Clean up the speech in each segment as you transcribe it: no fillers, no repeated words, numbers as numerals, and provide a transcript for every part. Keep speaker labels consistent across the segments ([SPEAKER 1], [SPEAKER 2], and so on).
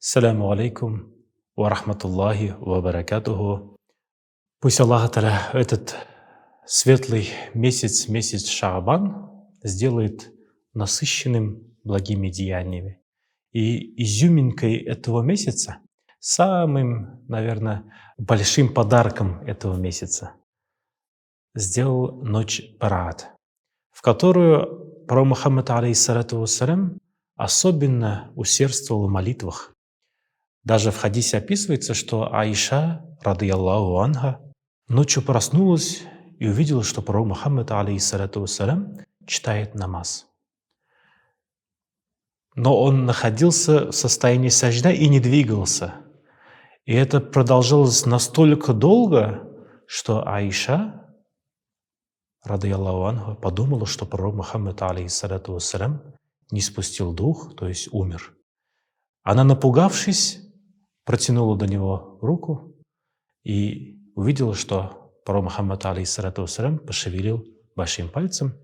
[SPEAKER 1] Саляму алейкум ва рахматуллахи ва баракатуху. Пусть Аллах Та'аля этот светлый месяц, месяц Шаабан, сделает насыщенным благими деяниями. И изюминкой этого месяца, самым, наверное, большим подарком этого месяца, сделал ночь Бараат, в которую пророк Мухаммад, алейхиссалату вассалям, особенно усердствовал в молитвах. Даже в хадисе описывается, что Аиша, радыяллаху анха, ночью проснулась и увидела, что пророк Мухаммад, алейхиссалату вассалям, читает намаз. Но он находился в состоянии сажда и не двигался. И это продолжалось настолько долго, что Аиша, радыяллаху анха, подумала, что пророк Мухаммад, алейхиссалату вассалям, не спустил дух, то есть умер. Она, напугавшись, протянула до него руку и увидела, что пророк Мухаммад, алейхиссалату вассалям, пошевелил большим пальцем.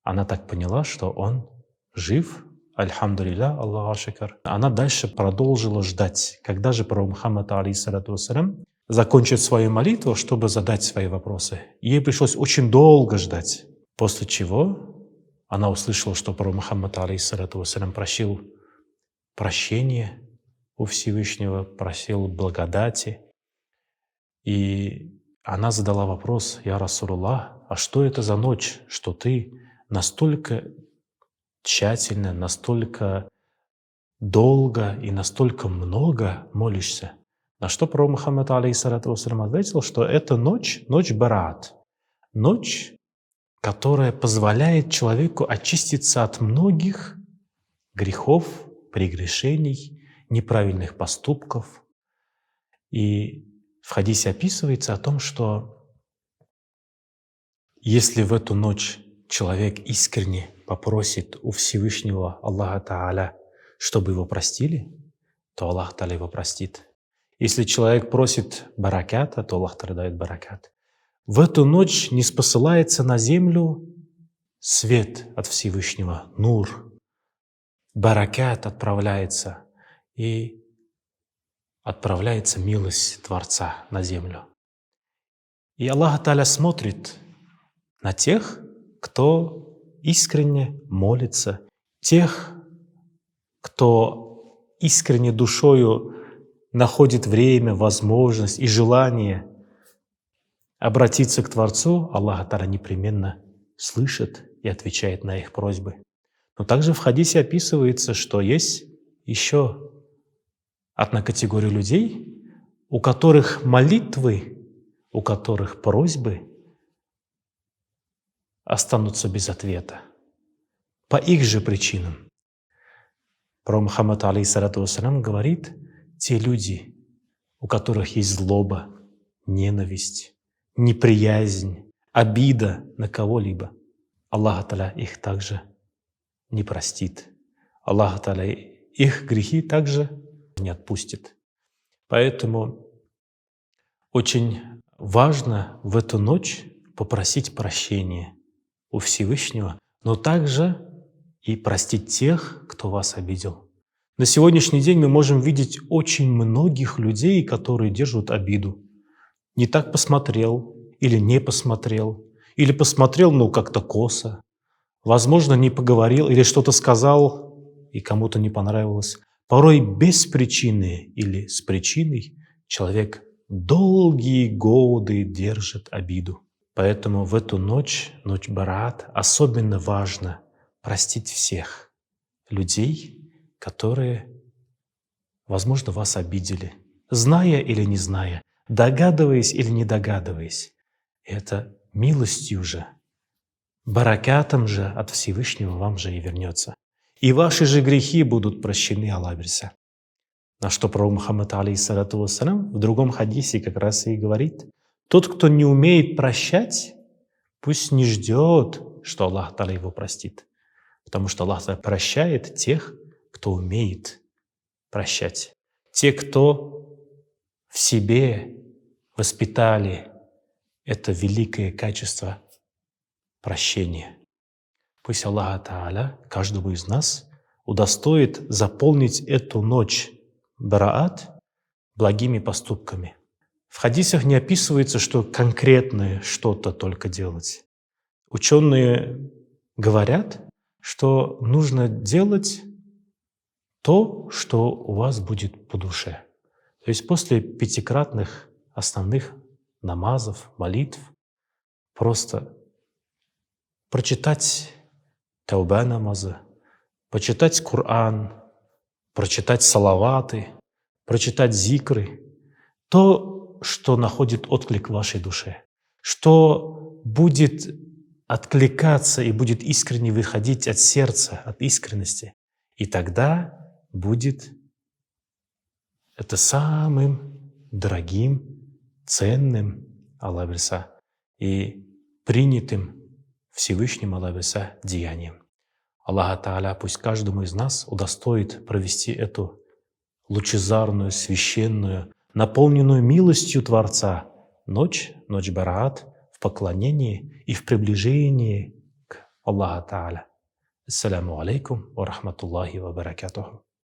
[SPEAKER 1] Она так поняла, что он жив. Альхамдулилля, Аллаху шикар. Она дальше продолжила ждать, когда же пророк Мухаммад, алейхиссалату вассалям, закончит свою молитву, чтобы задать свои вопросы. Ей пришлось очень долго ждать, после чего она услышала, что пророк Мухаммад, алейхиссалату вассалям, просил прощения у Всевышнего, просил благодати. И она задала вопрос: «Я Расулуллах, а что это за ночь, что ты настолько тщательно, настолько долго и настолько много молишься?» На что пророк Мухаммад, алейхиссалату вассалям, ответил, что это ночь Бараат, ночь, которая позволяет человеку очиститься от многих грехов, прегрешений, неправильных поступков. И в хадисе описывается о том, что если в эту ночь человек искренне попросит у Всевышнего Аллаха Та'аля, чтобы его простили, то Аллах Та'аля его простит. Если человек просит бараката, то Аллах Та'аля дает баракат. В эту ночь не спосылается на землю свет от Всевышнего, нур. Баракат отправляется, и отправляется милость Творца на землю. И Аллах Та'аля смотрит на тех, кто искренне молится, тех, кто искренне душою находит время, возможность и желание обратиться к Творцу. Аллах Та'аля непременно слышит и отвечает на их просьбы. Но также в хадисе описывается, что есть еще одна категория людей, у которых молитвы, у которых просьбы останутся без ответа по их же причинам. Пророк Мухаммад, алейхиссалату вассалям, говорит: те люди, у которых есть злоба, ненависть, неприязнь, обида на кого-либо, Аллах Та'аля их также не простит. Аллах Та'аля их грехи также не отпустит. Поэтому очень важно в эту ночь попросить прощения у Всевышнего, но также и простить тех, кто вас обидел. На сегодняшний день мы можем видеть очень многих людей, которые держат обиду. Не так посмотрел, или не посмотрел, или посмотрел, но как-то косо. Возможно, не поговорил или что-то сказал, и кому-то не понравилось. Порой без причины или с причиной человек долгие годы держит обиду. Поэтому в эту ночь, ночь Бараат, особенно важно простить всех людей, которые, возможно, вас обидели, зная или не зная, догадываясь или не догадываясь. Это милостью же, баракатом же от Всевышнего вам же и вернется. И ваши же грехи будут прощены, Аллах Бирса. На что пророк Мухаммад, алейхиссалату вассалям, в другом хадисе как раз и говорит: тот, кто не умеет прощать, пусть не ждет, что Аллах Та'аля его простит. Потому что Аллах Та'аля прощает тех, кто умеет прощать. Те, кто в себе воспитали это великое качество прощения. Пусть Аллах Та'аля каждого из нас удостоит заполнить эту ночь бараат благими поступками. В хадисах не описывается, что конкретное что-то только делать. Ученые говорят, что нужно делать то, что у вас будет по душе. То есть после пятикратных основных намазов, молитв, просто прочитать тауба намазы, почитать Коран, прочитать салаваты, прочитать зикры, то, что находит отклик в вашей душе, что будет откликаться и будет искренне выходить от сердца, от искренности. И тогда будет это самым дорогим, ценным, Аллах Виса, и принятым Всевышним Аллах Виса деянием. Аллах Тааля пусть каждому из нас удостоит провести эту лучезарную, священную, наполненную милостью Творца ночь Бараат в поклонении и в приближении к Аллаху Тааля. Ассаляму алейкум ва рахматуллахи ва баракатуху.